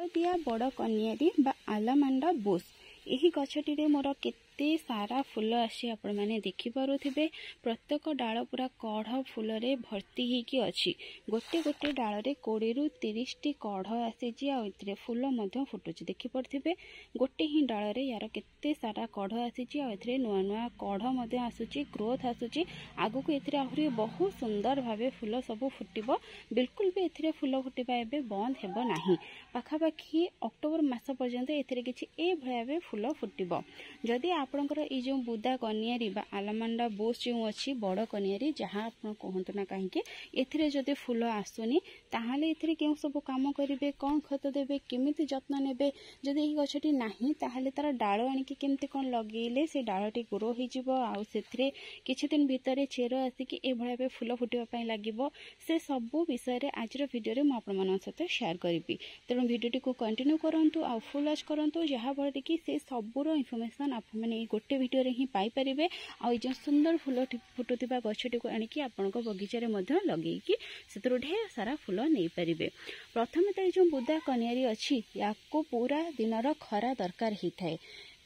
हलदिया बड़ कनियारी बा आलामांडा बुश यही गछटी मोर केते सारा फूल आसी आपण मैंने देखिपे प्रत्येक डाल पूरा कढ़ फूल रे भर्ती होगी अच्छी गोटे गोटे डाल रे 20 रु 30 टी कढ़ आसी आउ फूल फुटुची देखिपे गोटे ही डाल रे यार केते सारा कढ़ आसी नुआ नुआ कढ़ आसूची ग्रोथ आसूची आगु को एथिरे आहुरी बहुत सुंदर भावे फूल सब फुटिबो बिल्कुल भी एथिरे फूल फुटिबा एबे बंद हेबो नाही पाखापाखि अक्टोबर मास पर्यंत एथिरे किछि ए भयावे फूल फुटिबो जदि आपणकर ये जो बुदा कनियारी बा आलामांडा बुश जो अच्छी बड़ कनियारी जहाँ आप कहतु ना कहीं एथिरे जदि फूल आसुनी ताहाले एथिरे केउ सब काम करिवे कौन खत देबे केमिति जत्न नेबे जदि एही गछटी नाही ताहाले तार डाळ आनिकी केमिति कोन लगेइले से डाळटी ग्रो होई जिवो आ सेथिरे किछि दिन भितरे चेर आसिकी ए भळावे फूल फुटिबा पई लागिवो से सब विषय रे आजर वीडियो रे म आपण मानन सहित शेयर करिवि तेणु वीडियोटी को कंटिन्यू करंतु आ फुल वॉच करंतु जहाँ फल कि से सबूर इनफॉरमेशन आप मैंने गोटे वीडियो रे ही पाई परिबे आ जो सुंदर फूल फुटुतिबा गछटी को आनिकी आपनको बगीचा रे मध्य लगेइकी सेतरो ढेर सारा फूल नै परिबे प्रथमे तो जो बुदा कनियारी अछि याको पूरा दिनर खरा दरकार ही थाए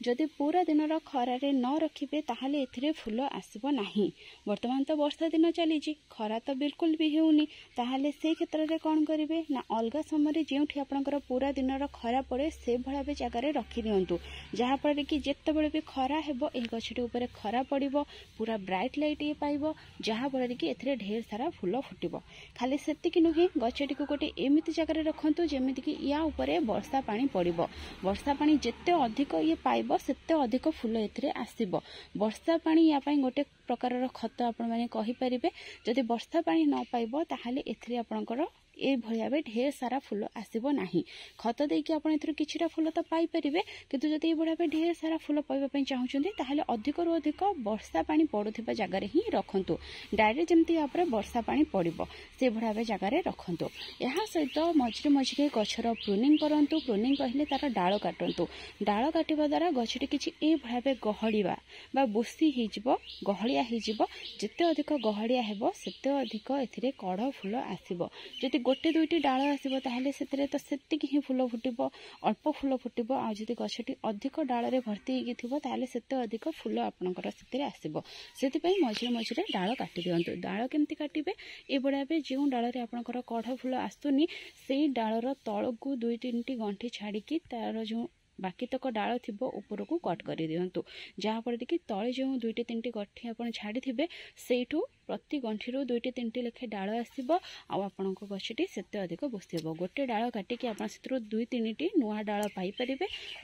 जदि पूरा दिन खरार न रखिए ताहले एथिरे फूल आसबो नाही वर्तमान तो वर्षा दिन चली खरा तो बिल्कुल भी होउनी ताहले से क्षेत्र रे कोन करिवे ना अलगा समय जेउठी आपनकर पूरा दिन खरा पड़े से भळाबे जगह रे रखि दियंतु जहाँ फल कि जेते बेले भी खरा हेबो ए गछटी ऊपर खरा पड़िबो पूरा ब्राइट लाइट ये पाइबो जहाँ फल कि एथिरे ढेर सारा फूल फुटिबो खाली सेति कि नुहे गछटी को गोटे एमिति जगह रे रखंतु जेमिति कि या ऊपर वर्षा पानी पड़िबो वर्षा पानी जेते अधिक ये पाइबो सेते अधिक फूल एथिरे आसीबो वर्षा पानी या पई गोटे प्रकार खत आपण माने कहि परिबे जदि वर्षा पानी न पाइबो ताहाले एथिरे आपणकर ए भलियाबे ढेर सारा फूल आसीबो नाही खत देकी आपण एथरो किछिटा फूल तो पाई परिबे किंतु जदि ए भलियाबे ढेर सारा फूल पाइबा पई चाहुचंती ताहाले अधिक रु अधिक वर्षा पानी पडुथिबा जगह रे ही रखंतु डायरेक्ट जेमति आपरे वर्षा पानी पडिबो से भलियाबे जगह रे रखंतु एहा सहित मझिरे मझिरे गछर प्रूनिंग करंतु प्रूनिंग कहिले तार डाळ काटंतु डाळ काटिबा द्वारा गछटी किछि ए भलियाबे गहळिबा बा बुसी हिजिबो गहळिया हिजिबो जेते अधिक गहळिया हेबो सेते अधिक एथिरे कढ़ फूल आसीबो जदि गोटे दुईटी डाल आसो ताहले से तो सेतिक ही फूल फुटिबो अल्प फूल फुटिबो आ जदि गछटी अधिक डाल रे भर्ती होगी थिबो ताहले सेते अधिक फूल आपनकर सेतिरे आसीबो सेति पई मझिरे मझिरे डाल काटि दियंतु डाल केमति काटिबे ए बडाबे जेउ डाल रे आपनकर कढ़ फूल आस्तुनी सेई डालर तळकु 2-3 टी गंठी छाड़ी की तार जो बाकी तक डाल थी ऊपर को कट कर दिंतु जहाँफल कि तले जो 2-3 टी गठी आप छाड़ी थे सेठू प्रति गंठी 2-3 टी लेखे डाल आसो आपण गछटी सेते अधिक बसब गोटे डाल काटिकी आप 2-3 टी नुआ डाल पाइपर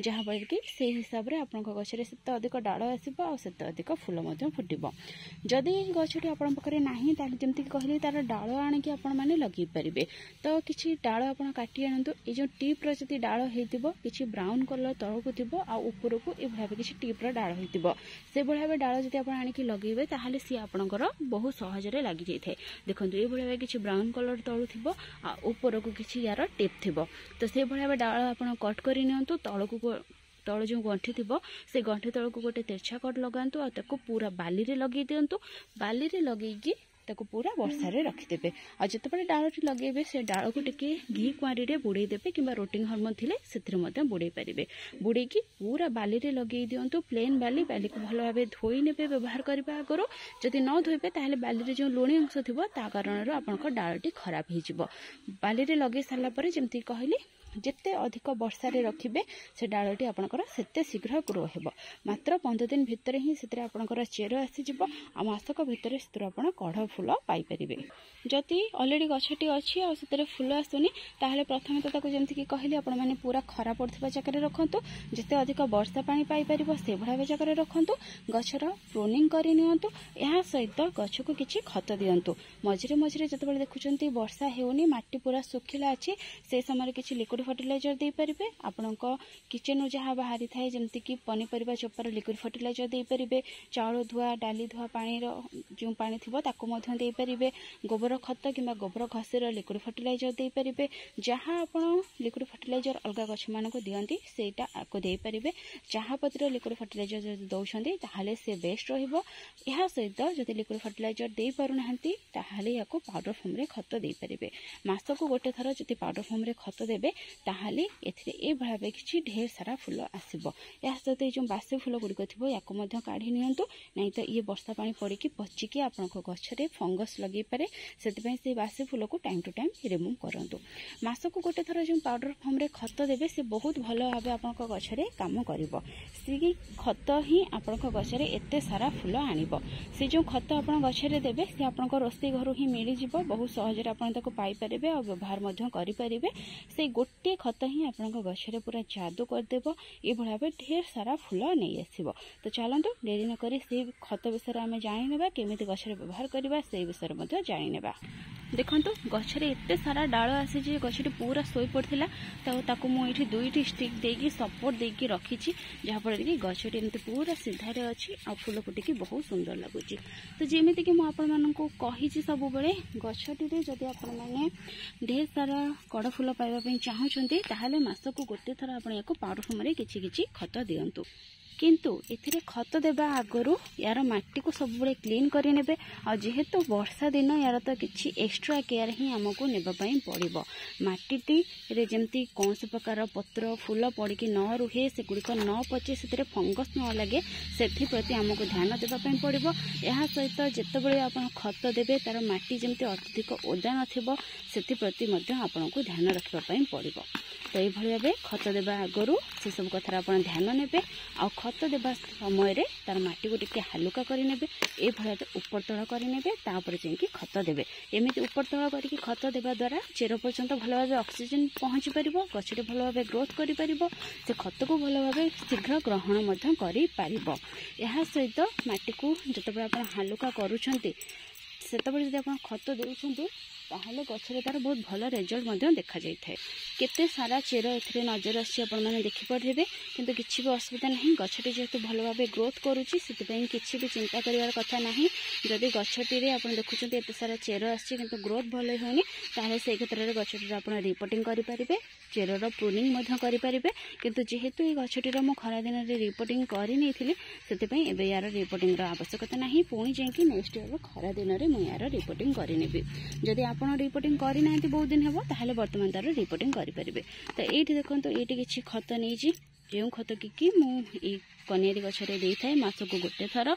जहाँफल कि से हिसाब से आप गचर सेते अधिक डाल आसो आते अधिक फूल फुटब जदि गछटी आप ना जमी कहली तार डाल आणिकी आपण मैंने लगे पारे तो किसी डाल आप काटी आणतु ये टीप्र जब डाल हो कि ब्राउन कलर तलू थी आपर को ये भाव किसी टीप्र डाल हो से भाव डाल जब आप आणिकी लगेबे ताहले सी आपणकर बहुत सहजरे लगी जाए देखो ये भाव किसी ब्राउन कलर तलू थी ऊपर को किसी यार टेप थी तो से भाव डाल आप कट कर तल को तल जो गंठी थी से गंठी तल को गोटे तेरछा कट लगातु आपको पूरा बाली रे लगे दिंतु बाली रे लगेगी ताको पूरा वर्षा रे रखिदेबे आ जतबे डालटी लगेबे से डाल को टिके घी कुआरी रे बुड़े देबे किबा रोटिंग हार्मोन थिले सेथरे मते बुड़े परिबे बुड़े की पूरा बाली रे लगे दियंतु प्लेन बाली बाली को भलो भाबे धोई नेबे व्यवहार करबा आगरो जदि न धोइबे ताहले बाली रे जो लुणी अंश थिबो ता कारण रो आपनका डालटी खराब हि जिवो बाली रे लगे साला परे जेमति कहली जिते अधिक वर्षा रे रखिबे से डालटी आपनकर सेते शीघ्र ग्रो हेबो मात्र 15 दिन भितर ही सेते आपनकर चेर आसी जिवो आ मासक भितर सेते आपण कढ़ फूल पाई परिबे जति ऑलरेडी गछटी अछि आ सेते फूल आसुनी ताहले प्रथमे तो ताको जेमति कि कहली आपण माने पूरा खरा पड़थिबा जगह रे रखंतु जिते अधिक वर्षा पानी पाई परिबो से भळा जगह रे रखंतु गछर प्रूनिंग करि नियंतु एहा सहित गछ को किछि खत दियंतु मझिरे मझिरे जतबेले देखुचंती वर्षा हेउनी माटी पूरा सुखिला अछि से समय किछि लिक्विड फर्टिलाइजर दे परिबे आपनका किचन जहाँ बाहरी थाए जमती कि पनीपरिबा चोपार लिक्विड फर्टिलाइजर दे परिबे चाउल धुआ डाली धुआ पानी जो पानी थिबो ताको मध्य दे परिबे गोबर खत किंबा गोबर घसीर लिक्विड फर्टिलाइजर दे परिबे जहाँ आपण लिक्विड फर्टिलाइजर अलगा गछ मानको दियंती सेटा आको दे परिबे चाहा पतिर लिक्विड फर्टिलाइजर जदि दउछंती ताहाले से बेस्ट रहिबो एहा सहित जदि लिक्विड फर्टिलाइजर दे पारुनाहंती ताहाले याको पाउडर फॉर्म रे खत दे परिबे मासको गोटे थर जदि पाउडर फॉर्म रे खत देबे ताहले एथिरे ए भाबे किछि ढेर सारा फूल आसीबो। या सहित ए जो बासी फूल गुड़िक थिबो याको मध्य काढ़ी नियंतु, नहीं तो ये वर्षा पानी पड़ी पचिकी आपनको गछरे फंगस लगे पारे, सेतिपई से बासी फूल को टाइम टू टाइम रिमूव करंतु। मासको गोटे थर जो पाउडर फॉर्म रे खत देबे से बहुत भलो भाबे आपनको गछरे काम करिवो। से खत ही आपनको गछरे एते सारा फूल आनिबो। से जो खत आपण गछरे देबे से आपनको रोस्ती घर ही मिली जिवो, बहुत सहज रे आपण ताको पाई परिबे और व्यवहार मध्य करि परिबे। से गोटे खत ही आपनको गछरे पूरा जादू कर देबो, ए भाबे ढेर सारा फूल नै आसीबो। तो चलंतु देरी न करी से खत विषय आमे जानि नेबा, केमिति गछरे व्यवहार करबा से विषय मध्य जानि नेबा। देखंतु गछरे एते सारा डाल आसी जे गछटी पूरा सोई पड़थिला, तो ताको मु एठी दुईटी स्टिक देकी सपोर्ट देकी रखिछि, जहा पर कि गछटी एमते पूरा सीधा रे अछि आ फूल फुटिकी बहुत सुंदर लागुछि। तो जेमिति कि मु आपन माननकु कहिछि सब बेले गछटी रे जदि आपन माने ढेर सारा कड़ फूल पाइबा पई चाहउछन्ती, ताहाले मासको गोटे थरा आपन याको पाउडर फॉर्म रे किछि किछि खत दियंतु। किंतु एथिरे खत देबा आगरु यार माटी को सब बड़े क्लीन करि नेबे। आ जेहेतु वर्षा दिन यार तो किछि एक्स्ट्रा केयर ही हमको नेबा पई पड़िबो। माटीटी रे जेमती कौन से प्रकार पत्र फूल पड़िकी न रुहे, से गुड़िक न पचे, से फंगस न लगे, सेथि प्रति हमको ध्यान देबा पई पड़िबो। एहा सहित जेतेबेले आपण खत देबे तार माटी जेमती अत्यधिक ओदा नथिबो, सेथि प्रति मध्ये आपनको ध्यान रखबा पई पड़िबो। तो ये भली भाबे खत देबा आगरु से सब कथार आपण ध्यान नेबे। आ खत देबा समय रे तार माटी को टिके हालुका करि नेबे, ए भली ऊपर तळ करि नेबे, तापर जेंकी खत देबे। एमिति ऊपर तळ करिकि खत देबा द्वारा चेर पर्यंत भल भाबे ऑक्सीजन पहुंची परिबो, गछटे भल भाबे ग्रोथ करि परिबो, से खत को भल भाबे शीघ्र ग्रहण मध्य करि परिबो। एहा सहित माटी को जतबे आपण हालुका करूछंती, सेतबे जदि आपण खत देउछंती, ताहले गछरे तार बहुत भल रिजल्ट मध्य देखा जाय थाए। केते सारा चेर एथिरे नजर आसी आपण माने देखि पड़िबे, किंतु किछि भी असुविधा नहीं। गछटी जेतु भल भाबे ग्रोथ करूची, सेतिपई किछि भी चिंता करिवार कथा नहीं। जदि गछटी रे आपण देखुछन्ते एते सारा चेर आसी किंतु ग्रोथ भल होनी, ताहले से क्षेत्र रे गछटी रे आपण रिपोर्टिंग करि परिबे, चेरर प्रूनिंग मध्य करि परिबे। किंतु जेहेतु ए गछटी रो मो खरा दिन रे रिपोर्टिंग करि नैथिली, सेतिपई एबे यार रिपोर्टिंग रो आवश्यकता नहीं। पुणी जेंकी नेक्स्ट ईयर खरा दिन रे मो यार रिपोर्टिंग करि नेबी। जदि आपण रिपोर्टिंग करि नांती बहुत दिन हेबो, ताहले वर्तमान तार रिपोर्टिंग करि परिबे। तो एठी देखंतु एठी किछि खत नेजी, जेउ खत कि मु ए कनेरी गछरे देई थाए मासको गोटे थर,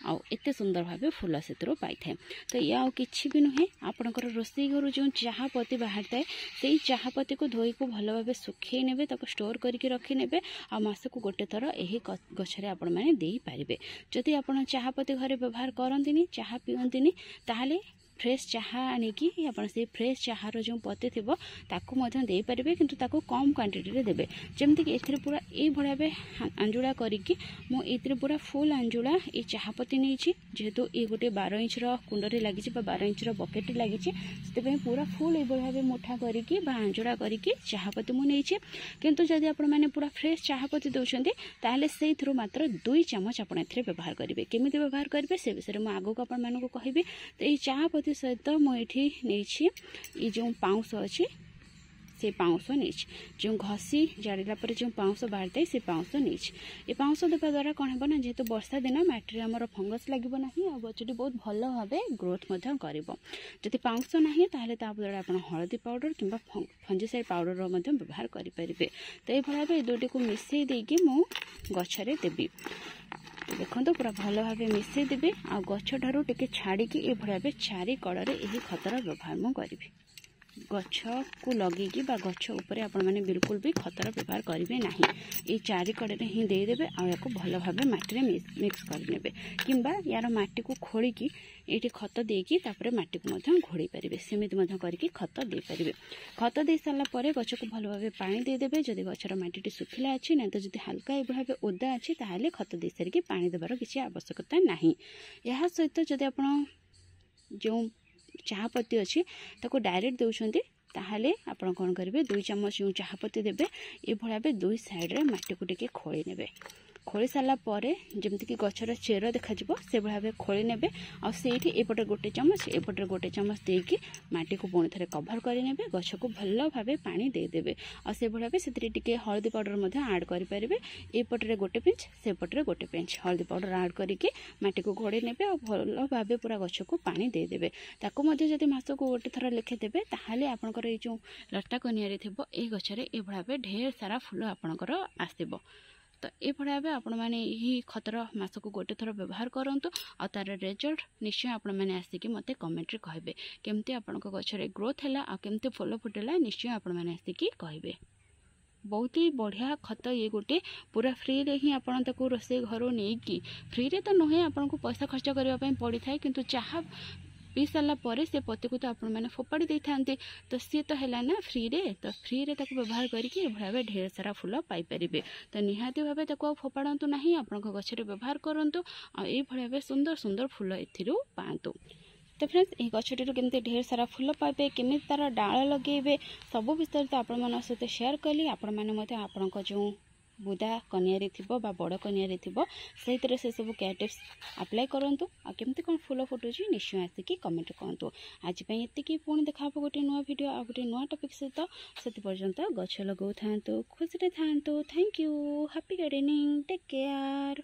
आ एते सुंदर भाबे फूल सेतरो पाई थाए। तो या आ किछि भी नुहे, आपनकर रोसई घरु जो चाहा पत्ती बाहर थाए, सेई चाहा पत्ती को धोई को भलो भाबे सुखै नेबे, ताको स्टोर करके रखि नेबे, आ मासको गोटे थर एही गछरे आपण माने देई पारिबे। जदि आपण चाहा पत्ती घरे व्यवहार करंतिनी, चाहा पियंतिनी, ताहले फ्रेश चाहा आनिकी आपण से फ्रेश चाहार जो पत्ती थिबो ताकू मध्य देई परिबे, किंतु ताकू कम क्वांटिटी रे देबे। जेमति कि एथिरे पूरा ए भड़ाबे अंजुला करिकी मो एथिरे पूरा फुल अंजुला ए चाहा पत्ती नेछि, जेहेतु ए गोटे 12 इंच रो कुंड रे लागिछि बा 12 इंच रो बकेट लागिछि, सेते पूरा फुल ए भड़ाबे मुठा करिकी बा अंजुला करिकी चाहा पत्ती मु नेछि। किंतु जदि आपण माने पूरा फ्रेश चाहा पत्ती दोछन्ते, ताहले सेई थ्रु मात्र 2 चम्मच आपण एथिरे व्यवहार करिवे। केमिति व्यवहार करिवे से विषय मु आगो आपण मानको कहिबे। तो ए चाहा पत्ती सहित मुझे नहीं जो पाउंस अच्छी से पाउंस नहीं, जो घसी जाड़ा पर जो पाउंस बाहर थाए से पाउंस नहीं। ये पाउंस देवा द्वारा कौन हो ना, जेहेतु वर्षा दिन माटी आमर फंगस लगे ना, आ गछटी बहुत भल भाव ग्रोथ कर। पाउंस ना ताहले ता द्वारा आप हलदी पाउडर कि फंजिसाइड पाउडर व्यवहार करेंगे। तो ये भाव दुटी को मिसई देकी मु गछरे देवी। देखो पूरा भल भाव मिसई देवी, आ गछ ठारू टिके छाड़ी ए भाव चारि कड़े यही खतर व्यवहार मु करी। गछ को लगे बा गछ उपरे आपण माने बिल्कुल भी खतर व्यवहार करेंगे ना, ये चारि कड़े ही देदेवे, आपको भल भाव माटी मिक्स करने किंबा यार माटी को खोलिकी ये खत देकी तापर माटी को घोड़े पारे, सेमती करके खत दे पारे। खत दे सारापर गच को भल भाव पानी देदेवे। जदि गचर माटी सुखिला अच्छी ना, तो जब हल्का ये भाव ओदा अच्छी, ताहले खत दे सारिकी पानी देवार किसी आवश्यकता नहीं। यह सहित जदि आप जो चाहा पत्ती अच्छी ताको डायरेक्ट देउछन्ती, ताहले आपण कौन करेंगे 2 चम्मच जो चाहा पत्ती देबे, ये भाव 2 साइड रे माटी को टिके खोली नेबे। खोली सारा पर जमीक गचर चेर देखा से भाव खोली ने आईटी एपटे गोटे चमच एपटे गोटे चमच देकी माटी को पुणी थे कभर करे गछ को भल भाव पानी देदेवे आसे भाव से हल्दी पाउडर आड करेंगे एपटे गोटे पिंच सेपटे गोटे पिंच हल्दी पाउडर आड करके माटी को घोड़े ने भल भाव पूरा गछ को पानी देदेवे ताकू जदि मासक गोटे थर लिखिदेवे ताहले आपणकर ये जो लटा कनियारी थी ये गचरे ये भाव ढेर सारा फूल आपणकर आसब तो ये भाव आपण मैंने यही खतर मासक गोटे थर व्यवहार करूँ और तार रिजल्ट निश्चय आपण मैंने आसिक मत कमेंट कहे केमती आपण गचर ग्रोथ है आमती फूल फुटेला निश्चय आपण मैंने आसिक कहे बहुत ही बढ़िया खत ये गोटे पूरा फ्री रे ही आपन ताको रोसे घर नहीं फ्री रे तो नुहे आपन को पैसा खर्च करने पड़ी था किंतु चाह पी सारा पर से पत्ती को तो आपण मैंने फोपाड़ी दे था तो सी तो है ना फ्री रे तो फ्री रे ताको व्यवहार करके भाव ढेर सारा फूल पाइपर तो निहाती भाव ताको फोपाड़ू ना आपण गचर व्यवहार करूँ ये भाव सुंदर सुंदर फूल एथिरू पातु तो फ्रेंड्स ये गछटी केमती ढेर सारा फूल पाइबे केमी तार डाल लगे सब विषय तो आपण सहित शेयर कली आपण मैंने आपण जो बुदा कनियारी थी बड़ कनियारी थी से सब केयर टिप्स अप्लाई करूँ आमती कौन फूल फुटुची निश्चय आसिक कमेंट करूँ आज ये पुणी देखा गोटे नुआ वीडियो आ गोटे नुआ टॉपिक सहित से पर्यंत गछ लगौ था खुशी था thank you happy gardening take care.